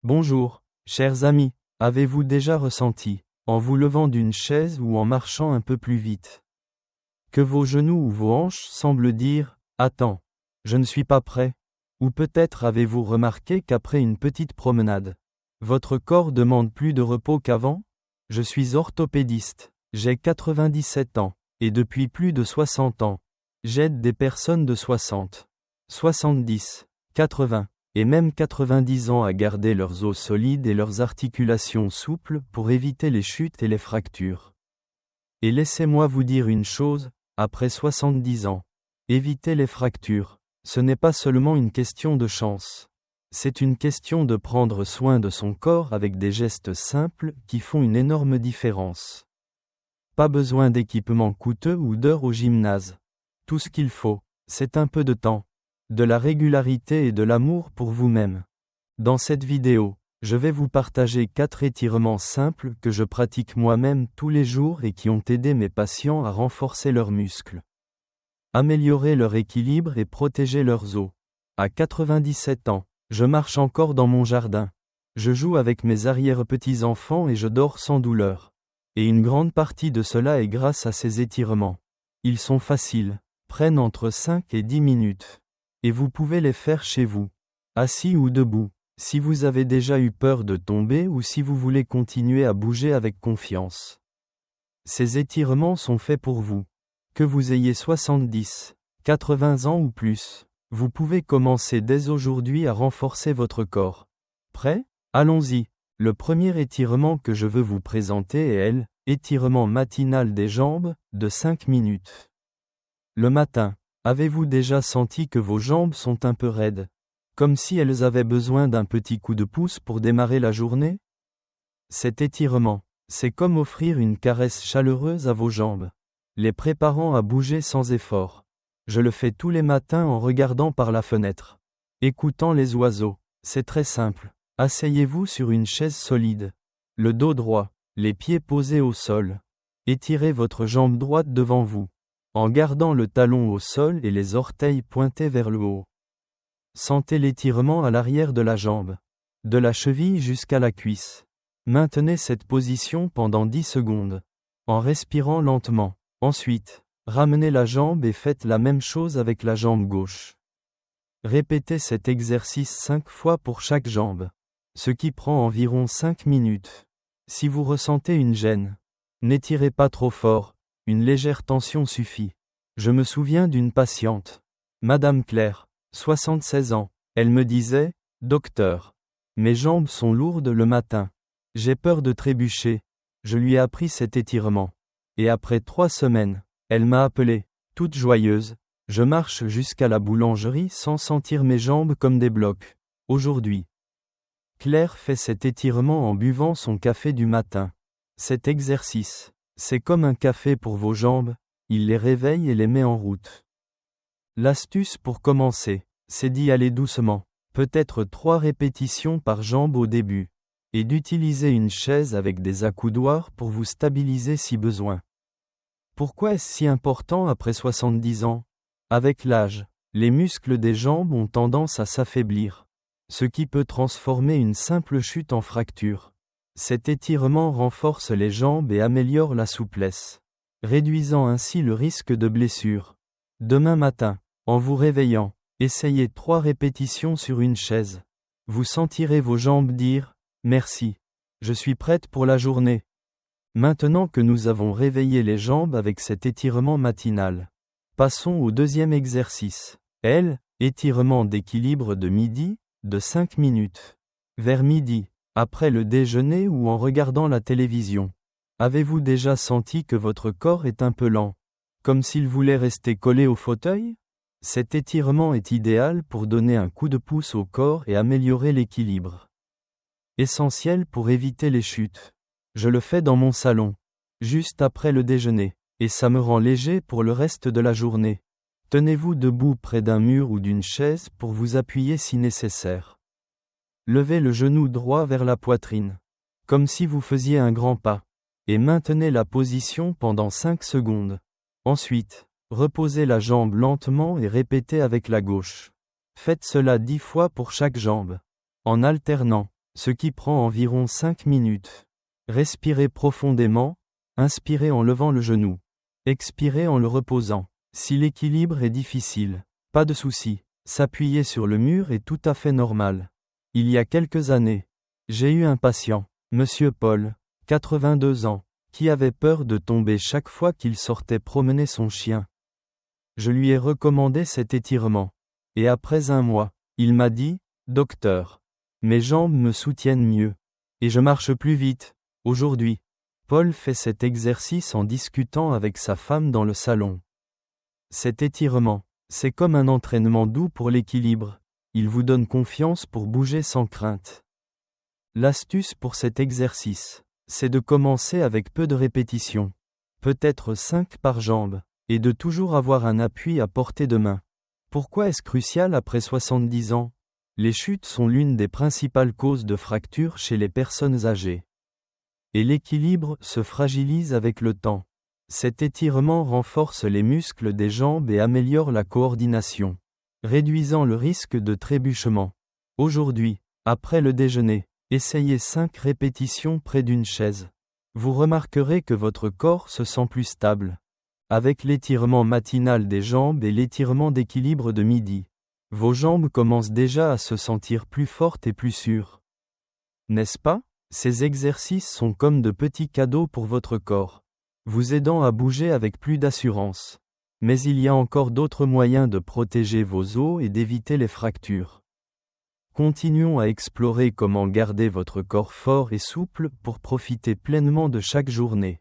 Bonjour, chers amis, avez-vous déjà ressenti, en vous levant d'une chaise ou en marchant un peu plus vite, que vos genoux ou vos hanches semblent dire « Attends, je ne suis pas prêt » ou peut-être avez-vous remarqué qu'après une petite promenade, votre corps demande plus de repos qu'avant? Je suis orthopédiste, j'ai 97 ans, et depuis plus de 60 ans, j'aide des personnes de 60, 70, 80, et même 90 ans à garder leurs os solides et leurs articulations souples pour éviter les chutes et les fractures. Et laissez-moi vous dire une chose, après 70 ans, éviter les fractures, ce n'est pas seulement une question de chance. C'est une question de prendre soin de son corps avec des gestes simples qui font une énorme différence. Pas besoin d'équipements coûteux ou d'heures au gymnase. Tout ce qu'il faut, c'est un peu de temps, de la régularité et de l'amour pour vous-même. Dans cette vidéo, je vais vous partager 4 étirements simples que je pratique moi-même tous les jours et qui ont aidé mes patients à renforcer leurs muscles, améliorer leur équilibre et protéger leurs os. À 97 ans, je marche encore dans mon jardin. Je joue avec mes arrière-petits-enfants et je dors sans douleur. Et une grande partie de cela est grâce à ces étirements. Ils sont faciles, prennent entre 5 et 10 minutes. Et vous pouvez les faire chez vous, assis ou debout, si vous avez déjà eu peur de tomber ou si vous voulez continuer à bouger avec confiance. Ces étirements sont faits pour vous. Que vous ayez 70, 80 ans ou plus, vous pouvez commencer dès aujourd'hui à renforcer votre corps. Prêt? Allons-y. Le premier étirement que je veux vous présenter est l'étirement matinal des jambes, de 5 minutes. Le matin, avez-vous déjà senti que vos jambes sont un peu raides, comme si elles avaient besoin d'un petit coup de pouce pour démarrer la journée? Cet étirement, c'est comme offrir une caresse chaleureuse à vos jambes, les préparant à bouger sans effort. Je le fais tous les matins en regardant par la fenêtre, écoutant les oiseaux. C'est très simple. Asseyez-vous sur une chaise solide, le dos droit, les pieds posés au sol. Étirez votre jambe droite devant vous, en gardant le talon au sol et les orteils pointés vers le haut. Sentez l'étirement à l'arrière de la jambe, de la cheville jusqu'à la cuisse. Maintenez cette position pendant 10 secondes, en respirant lentement. Ensuite, ramenez la jambe et faites la même chose avec la jambe gauche. Répétez cet exercice 5 fois pour chaque jambe, ce qui prend environ 5 minutes. Si vous ressentez une gêne, n'étirez pas trop fort, une légère tension suffit. Je me souviens d'une patiente, Madame Claire, 76 ans, elle me disait, « Docteur, mes jambes sont lourdes le matin. J'ai peur de trébucher. » Je lui ai appris cet étirement. Et après 3 semaines, elle m'a appelé, toute joyeuse. Je marche jusqu'à la boulangerie sans sentir mes jambes comme des blocs. Aujourd'hui, Claire fait cet étirement en buvant son café du matin. Cet exercice, c'est comme un café pour vos jambes, il les réveille et les met en route. L'astuce pour commencer, c'est d'y aller doucement, peut-être 3 répétitions par jambe au début, et d'utiliser une chaise avec des accoudoirs pour vous stabiliser si besoin. Pourquoi est-ce si important après 70 ans? Avec l'âge, les muscles des jambes ont tendance à s'affaiblir, ce qui peut transformer une simple chute en fracture. Cet étirement renforce les jambes et améliore la souplesse, réduisant ainsi le risque de blessure. Demain matin, en vous réveillant, essayez 3 répétitions sur une chaise. Vous sentirez vos jambes dire « Merci, je suis prête pour la journée ». Maintenant que nous avons réveillé les jambes avec cet étirement matinal, passons au deuxième exercice. Étirement d'équilibre de midi, de 5 minutes. Vers midi, après le déjeuner ou en regardant la télévision. Avez-vous déjà senti que votre corps est un peu lent, comme s'il voulait rester collé au fauteuil? Cet étirement est idéal pour donner un coup de pouce au corps et améliorer l'équilibre. Essentiel pour éviter les chutes. Je le fais dans mon salon, juste après le déjeuner, et ça me rend léger pour le reste de la journée. Tenez-vous debout près d'un mur ou d'une chaise pour vous appuyer si nécessaire. Levez le genou droit vers la poitrine, comme si vous faisiez un grand pas, et maintenez la position pendant 5 secondes. Ensuite, reposez la jambe lentement et répétez avec la gauche. Faites cela 10 fois pour chaque jambe, en alternant. ce qui prend environ 5 minutes. Respirez profondément, inspirez en levant le genou. Expirez en le reposant. Si l'équilibre est difficile, pas de souci, s'appuyer sur le mur est tout à fait normal. Il y a quelques années, j'ai eu un patient, Monsieur Paul, 82 ans, qui avait peur de tomber chaque fois qu'il sortait promener son chien. Je lui ai recommandé cet étirement. Et après un mois, il m'a dit, « Docteur, mes jambes me soutiennent mieux. Et je marche plus vite. » Aujourd'hui, Paul fait cet exercice en discutant avec sa femme dans le salon. Cet étirement, c'est comme un entraînement doux pour l'équilibre. Il vous donne confiance pour bouger sans crainte. L'astuce pour cet exercice, c'est de commencer avec peu de répétitions, peut-être 5 par jambe, et de toujours avoir un appui à portée de main. Pourquoi est-ce crucial après 70 ans? Les chutes sont l'une des principales causes de fractures chez les personnes âgées. Et l'équilibre se fragilise avec le temps. Cet étirement renforce les muscles des jambes et améliore la coordination, réduisant le risque de trébuchement. Aujourd'hui, après le déjeuner, essayez 5 répétitions près d'une chaise. Vous remarquerez que votre corps se sent plus stable. Avec l'étirement matinal des jambes et l'étirement d'équilibre de midi, vos jambes commencent déjà à se sentir plus fortes et plus sûres. N'est-ce pas? Ces exercices sont comme de petits cadeaux pour votre corps, vous aidant à bouger avec plus d'assurance. Mais il y a encore d'autres moyens de protéger vos os et d'éviter les fractures. Continuons à explorer comment garder votre corps fort et souple pour profiter pleinement de chaque journée.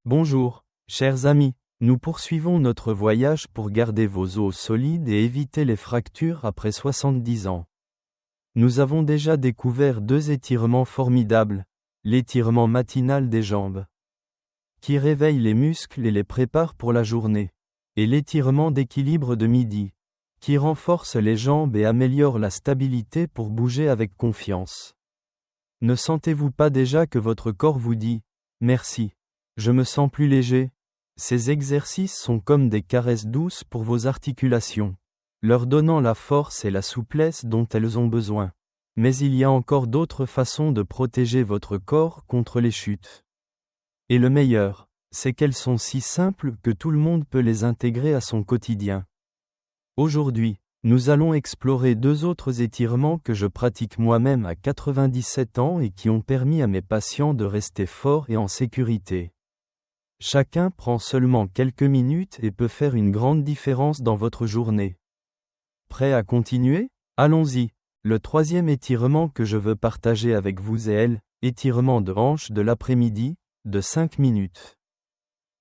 Bonjour, chers amis, nous poursuivons notre voyage pour garder vos os solides et éviter les fractures après 70 ans. Nous avons déjà découvert 2 étirements formidables, l'étirement matinal des jambes, qui réveille les muscles et les prépare pour la journée, et l'étirement d'équilibre de midi, qui renforce les jambes et améliore la stabilité pour bouger avec confiance. Ne sentez-vous pas déjà que votre corps vous dit « Merci, je me sens plus léger ». Ces exercices sont comme des caresses douces pour vos articulations, leur donnant la force et la souplesse dont elles ont besoin. Mais il y a encore d'autres façons de protéger votre corps contre les chutes. Et le meilleur, c'est qu'elles sont si simples que tout le monde peut les intégrer à son quotidien. Aujourd'hui, nous allons explorer 2 autres étirements que je pratique moi-même à 97 ans et qui ont permis à mes patients de rester forts et en sécurité. Chacun prend seulement quelques minutes et peut faire une grande différence dans votre journée. Prêt à continuer? Allons-y. Le 3e étirement que je veux partager avec vous est l'étirement de hanche de l'après-midi, de 5 minutes.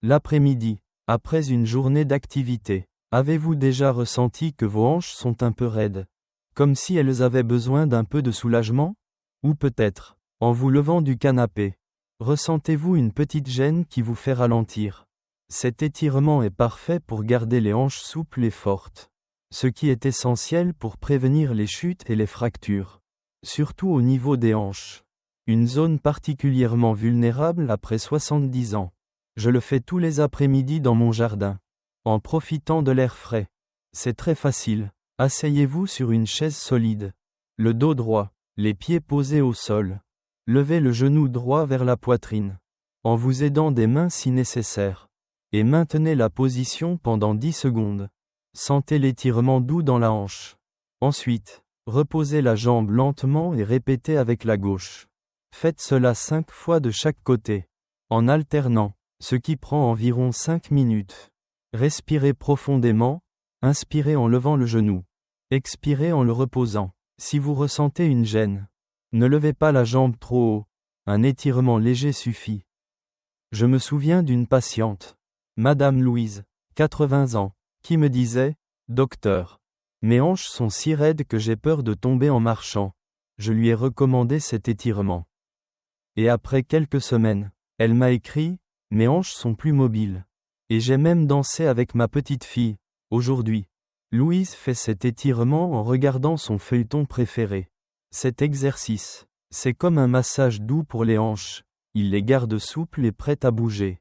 L'après-midi, après une journée d'activité, avez-vous déjà ressenti que vos hanches sont un peu raides, comme si elles avaient besoin d'un peu de soulagement? Ou peut-être, en vous levant du canapé, ressentez-vous une petite gêne qui vous fait ralentir? Cet étirement est parfait pour garder les hanches souples et fortes, ce qui est essentiel pour prévenir les chutes et les fractures, surtout au niveau des hanches, une zone particulièrement vulnérable après 70 ans. Je le fais tous les après-midi dans mon jardin, en profitant de l'air frais. C'est très facile, asseyez-vous sur une chaise solide, le dos droit, les pieds posés au sol. Levez le genou droit vers la poitrine, en vous aidant des mains si nécessaire, et maintenez la position pendant 10 secondes. Sentez l'étirement doux dans la hanche. Ensuite, reposez la jambe lentement et répétez avec la gauche. Faites cela 5 fois de chaque côté, en alternant, ce qui prend environ 5 minutes. Respirez profondément, inspirez en levant le genou. Expirez en le reposant. Si vous ressentez une gêne, ne levez pas la jambe trop haut, un étirement léger suffit. Je me souviens d'une patiente, Madame Louise, 80 ans, qui me disait « Docteur, mes hanches sont si raides que j'ai peur de tomber en marchant ». Je lui ai recommandé cet étirement. Et après quelques semaines, elle m'a écrit « Mes hanches sont plus mobiles. Et j'ai même dansé avec ma petite fille. » Aujourd'hui, Louise fait cet étirement en regardant son feuilleton préféré. Cet exercice, c'est comme un massage doux pour les hanches, il les garde souples et prêtes à bouger.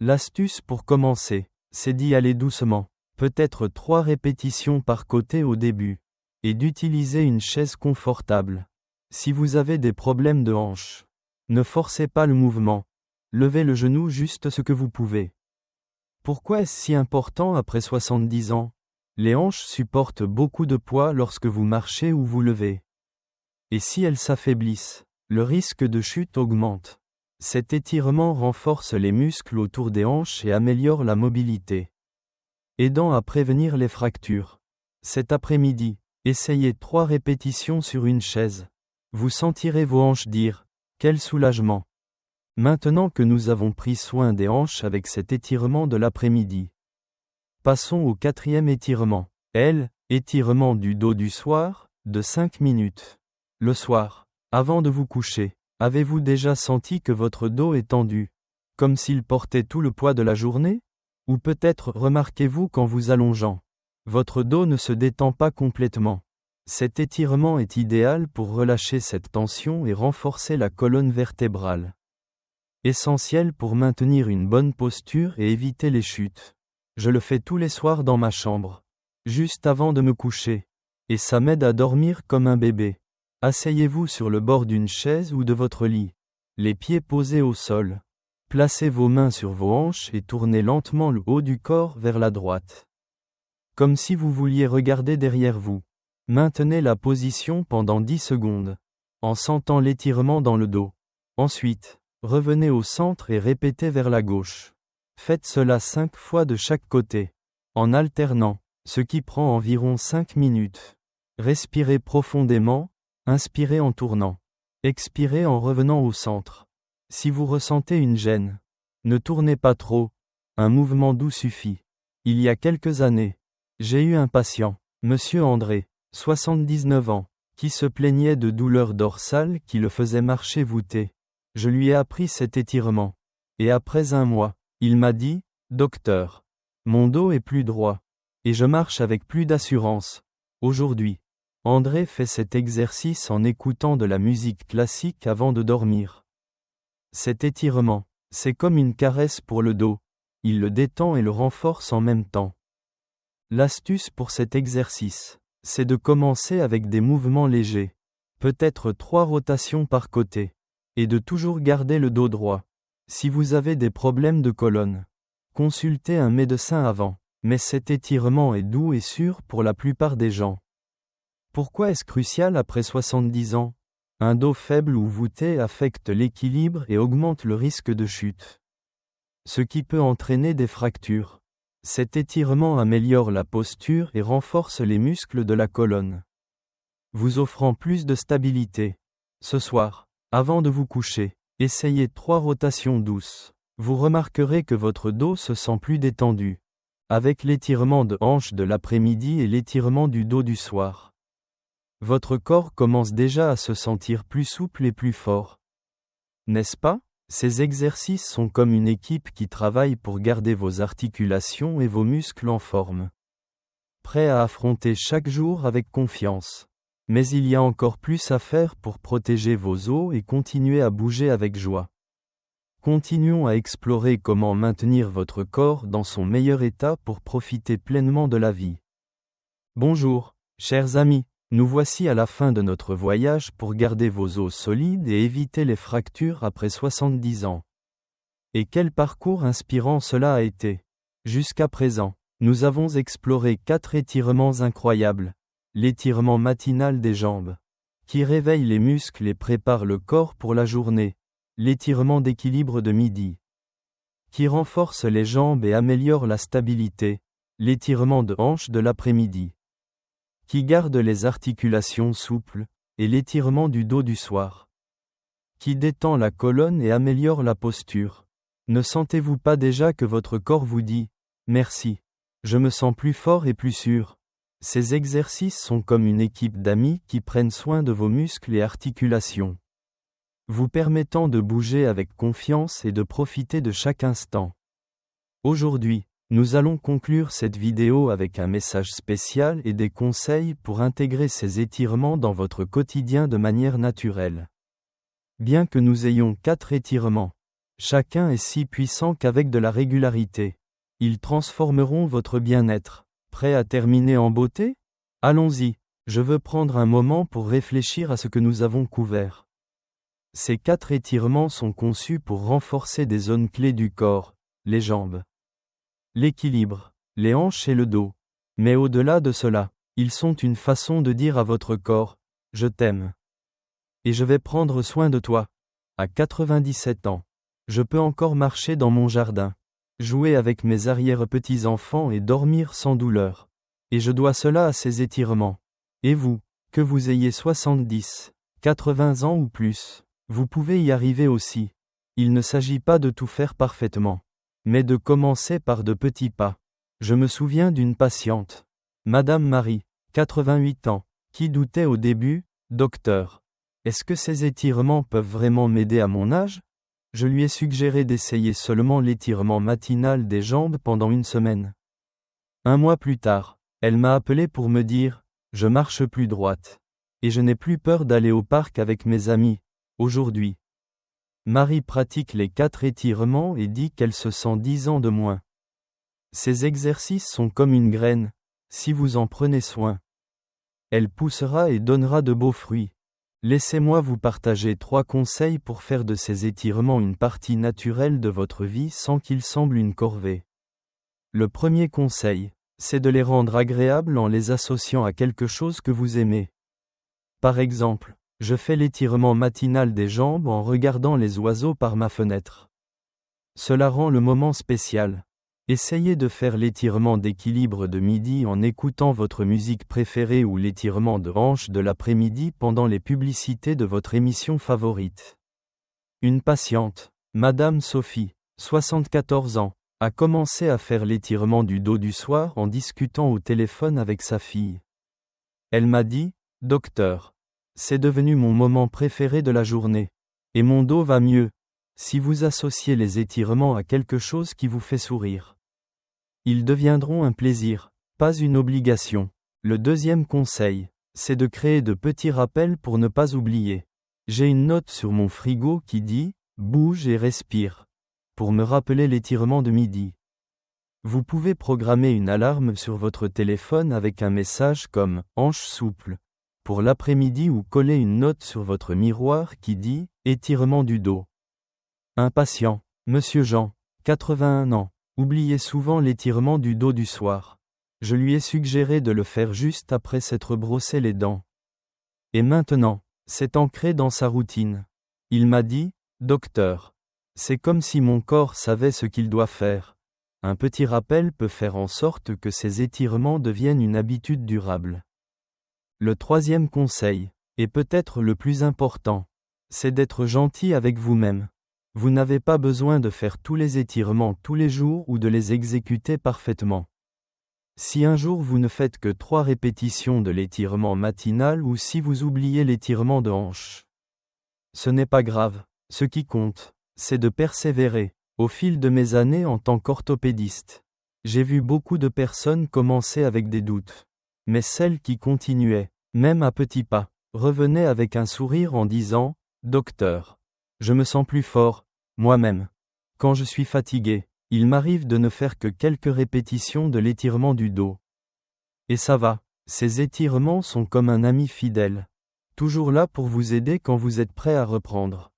L'astuce pour commencer, c'est d'y aller doucement, peut-être 3 répétitions par côté au début, et d'utiliser une chaise confortable. Si vous avez des problèmes de hanche, ne forcez pas le mouvement. Levez le genou juste ce que vous pouvez. Pourquoi est-ce si important après 70 ans? Les hanches supportent beaucoup de poids lorsque vous marchez ou vous levez. Et si elles s'affaiblissent, le risque de chute augmente. Cet étirement renforce les muscles autour des hanches et améliore la mobilité, aidant à prévenir les fractures. Cet après-midi, essayez 3 répétitions sur une chaise. Vous sentirez vos hanches dire « Quel soulagement !» Maintenant que nous avons pris soin des hanches avec cet étirement de l'après-midi, passons au 4e étirement. Étirement du dos du soir, de 5 minutes. Le soir, avant de vous coucher, avez-vous déjà senti que votre dos est tendu, comme s'il portait tout le poids de la journée? Ou peut-être remarquez-vous qu'en vous allongeant, votre dos ne se détend pas complètement. Cet étirement est idéal pour relâcher cette tension et renforcer la colonne vertébrale. Essentiel pour maintenir une bonne posture et éviter les chutes. Je le fais tous les soirs dans ma chambre, juste avant de me coucher, et ça m'aide à dormir comme un bébé. Asseyez-vous sur le bord d'une chaise ou de votre lit, les pieds posés au sol. Placez vos mains sur vos hanches et tournez lentement le haut du corps vers la droite, comme si vous vouliez regarder derrière vous. Maintenez la position pendant 10 secondes, en sentant l'étirement dans le dos. Ensuite, revenez au centre et répétez vers la gauche. Faites cela 5 fois de chaque côté, en alternant, ce qui prend environ 5 minutes. Respirez profondément, inspirez en tournant. Expirez en revenant au centre. Si vous ressentez une gêne, ne tournez pas trop, un mouvement doux suffit. Il y a quelques années, j'ai eu un patient, Monsieur André, 79 ans, qui se plaignait de douleurs dorsales qui le faisaient marcher voûté. Je lui ai appris cet étirement. Et après 1 mois, il m'a dit, « Docteur, mon dos est plus droit, et je marche avec plus d'assurance. » Aujourd'hui, André fait cet exercice en écoutant de la musique classique avant de dormir. Cet étirement, c'est comme une caresse pour le dos. Il le détend et le renforce en même temps. L'astuce pour cet exercice, c'est de commencer avec des mouvements légers, peut-être 3 rotations par côté, et de toujours garder le dos droit. Si vous avez des problèmes de colonne, consultez un médecin avant, mais cet étirement est doux et sûr pour la plupart des gens. Pourquoi est-ce crucial après 70 ans? Un dos faible ou voûté affecte l'équilibre et augmente le risque de chute, ce qui peut entraîner des fractures. Cet étirement améliore la posture et renforce les muscles de la colonne, vous offrant plus de stabilité. Ce soir, avant de vous coucher, essayez 3 rotations douces. Vous remarquerez que votre dos se sent plus détendu, avec l'étirement de hanche de l'après-midi et l'étirement du dos du soir. Votre corps commence déjà à se sentir plus souple et plus fort. N'est-ce pas? Ces exercices sont comme une équipe qui travaille pour garder vos articulations et vos muscles en forme, prêts à affronter chaque jour avec confiance. Mais il y a encore plus à faire pour protéger vos os et continuer à bouger avec joie. Continuons à explorer comment maintenir votre corps dans son meilleur état pour profiter pleinement de la vie. Bonjour, chers amis. Nous voici à la fin de notre voyage pour garder vos os solides et éviter les fractures après 70 ans. Et quel parcours inspirant cela a été! Jusqu'à présent, nous avons exploré 4 étirements incroyables. L'étirement matinal des jambes, qui réveille les muscles et prépare le corps pour la journée. L'étirement d'équilibre de midi, qui renforce les jambes et améliore la stabilité. L'étirement de hanche de l'après-midi, qui garde les articulations souples, et l'étirement du dos du soir, qui détend la colonne et améliore la posture. Ne sentez-vous pas déjà que votre corps vous dit « Merci, je me sens plus fort et plus sûr ». Ces exercices sont comme une équipe d'amis qui prennent soin de vos muscles et articulations, vous permettant de bouger avec confiance et de profiter de chaque instant. Aujourd'hui, nous allons conclure cette vidéo avec un message spécial et des conseils pour intégrer ces étirements dans votre quotidien de manière naturelle. Bien que nous ayons 4 étirements, chacun est si puissant qu'avec de la régularité, ils transformeront votre bien-être. Prêt à terminer en beauté? Allons-y. Je veux prendre un moment pour réfléchir à ce que nous avons couvert. Ces 4 étirements sont conçus pour renforcer des zones clés du corps, les jambes, l'équilibre, les hanches et le dos. Mais au-delà de cela, ils sont une façon de dire à votre corps, je t'aime. Et je vais prendre soin de toi. À 97 ans, je peux encore marcher dans mon jardin, jouer avec mes arrière-petits-enfants et dormir sans douleur. Et je dois cela à ces étirements. Et vous, que vous ayez 70, 80 ans ou plus, vous pouvez y arriver aussi. Il ne s'agit pas de tout faire parfaitement, mais de commencer par de petits pas. Je me souviens d'une patiente, Madame Marie, 88 ans, qui doutait au début, docteur. Est-ce que ces étirements peuvent vraiment m'aider à mon âge? Je lui ai suggéré d'essayer seulement l'étirement matinal des jambes pendant une semaine. Un mois plus tard, elle m'a appelé pour me dire, je marche plus droite. Et je n'ai plus peur d'aller au parc avec mes amis, aujourd'hui. Marie pratique les 4 étirements et dit qu'elle se sent 10 ans de moins. Ces exercices sont comme une graine, si vous en prenez soin. Elle poussera et donnera de beaux fruits. Laissez-moi vous partager 3 conseils pour faire de ces étirements une partie naturelle de votre vie sans qu'ils semblent une corvée. Le premier conseil, c'est de les rendre agréables en les associant à quelque chose que vous aimez. Par exemple, je fais l'étirement matinal des jambes en regardant les oiseaux par ma fenêtre. Cela rend le moment spécial. Essayez de faire l'étirement d'équilibre de midi en écoutant votre musique préférée ou l'étirement de hanche de l'après-midi pendant les publicités de votre émission favorite. Une patiente, Madame Sophie, 74 ans, a commencé à faire l'étirement du dos du soir en discutant au téléphone avec sa fille. Elle m'a dit, « Docteur, c'est devenu mon moment préféré de la journée. Et mon dos va mieux. » Si vous associez les étirements à quelque chose qui vous fait sourire, ils deviendront un plaisir, pas une obligation. Le deuxième conseil, c'est de créer de petits rappels pour ne pas oublier. J'ai une note sur mon frigo qui dit « Bouge et respire » pour me rappeler l'étirement de midi. Vous pouvez programmer une alarme sur votre téléphone avec un message comme « Hanche souple » pour l'après-midi ou coller une note sur votre miroir qui dit « Étirement du dos ». Un patient, Monsieur Jean, 81 ans, oubliait souvent l'étirement du dos du soir. Je lui ai suggéré de le faire juste après s'être brossé les dents. Et maintenant, c'est ancré dans sa routine. Il m'a dit, « Docteur, c'est comme si mon corps savait ce qu'il doit faire. » Un petit rappel peut faire en sorte que ces étirements deviennent une habitude durable. Le troisième conseil, et peut-être le plus important, c'est d'être gentil avec vous-même. Vous n'avez pas besoin de faire tous les étirements tous les jours ou de les exécuter parfaitement. Si un jour vous ne faites que 3 répétitions de l'étirement matinal ou si vous oubliez l'étirement de hanche, ce n'est pas grave, ce qui compte, c'est de persévérer. Au fil de mes années en tant qu'orthopédiste, j'ai vu beaucoup de personnes commencer avec des doutes. Mais celles qui continuaient, même à petits pas, revenaient avec un sourire en disant, « Docteur, je me sens plus fort, moi-même. Quand je suis fatigué, il m'arrive de ne faire que quelques répétitions de l'étirement du dos. Et ça va, ces étirements sont comme un ami fidèle. Toujours là pour vous aider quand vous êtes prêt à reprendre. »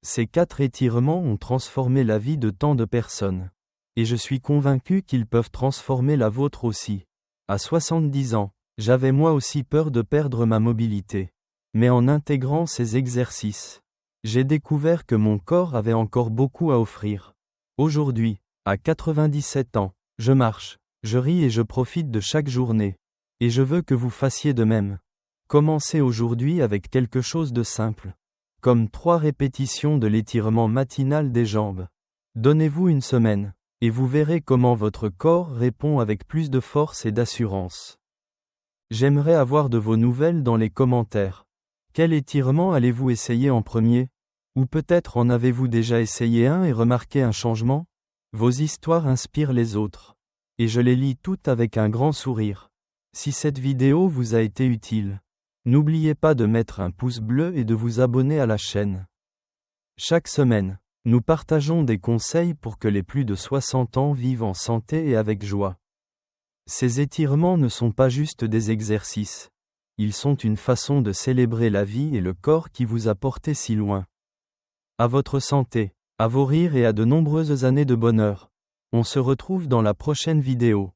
Ces 4 étirements ont transformé la vie de tant de personnes. Et je suis convaincu qu'ils peuvent transformer la vôtre aussi. À 70 ans, j'avais moi aussi peur de perdre ma mobilité. Mais en intégrant ces exercices, j'ai découvert que mon corps avait encore beaucoup à offrir. Aujourd'hui, à 97 ans, je marche, je ris et je profite de chaque journée. Et je veux que vous fassiez de même. Commencez aujourd'hui avec quelque chose de simple. Comme 3 répétitions de l'étirement matinal des jambes. Donnez-vous une semaine, et vous verrez comment votre corps répond avec plus de force et d'assurance. J'aimerais avoir de vos nouvelles dans les commentaires. Quel étirement allez-vous essayer en premier? Ou peut-être en avez-vous déjà essayé un et remarqué un changement? Vos histoires inspirent les autres. Et je les lis toutes avec un grand sourire. Si cette vidéo vous a été utile, n'oubliez pas de mettre un pouce bleu et de vous abonner à la chaîne. Chaque semaine, nous partageons des conseils pour que les plus de 60 ans vivent en santé et avec joie. Ces étirements ne sont pas juste des exercices. ils sont une façon de célébrer la vie et le corps qui vous a porté si loin. À votre santé, à vos rires et à de nombreuses années de bonheur. On se retrouve dans la prochaine vidéo.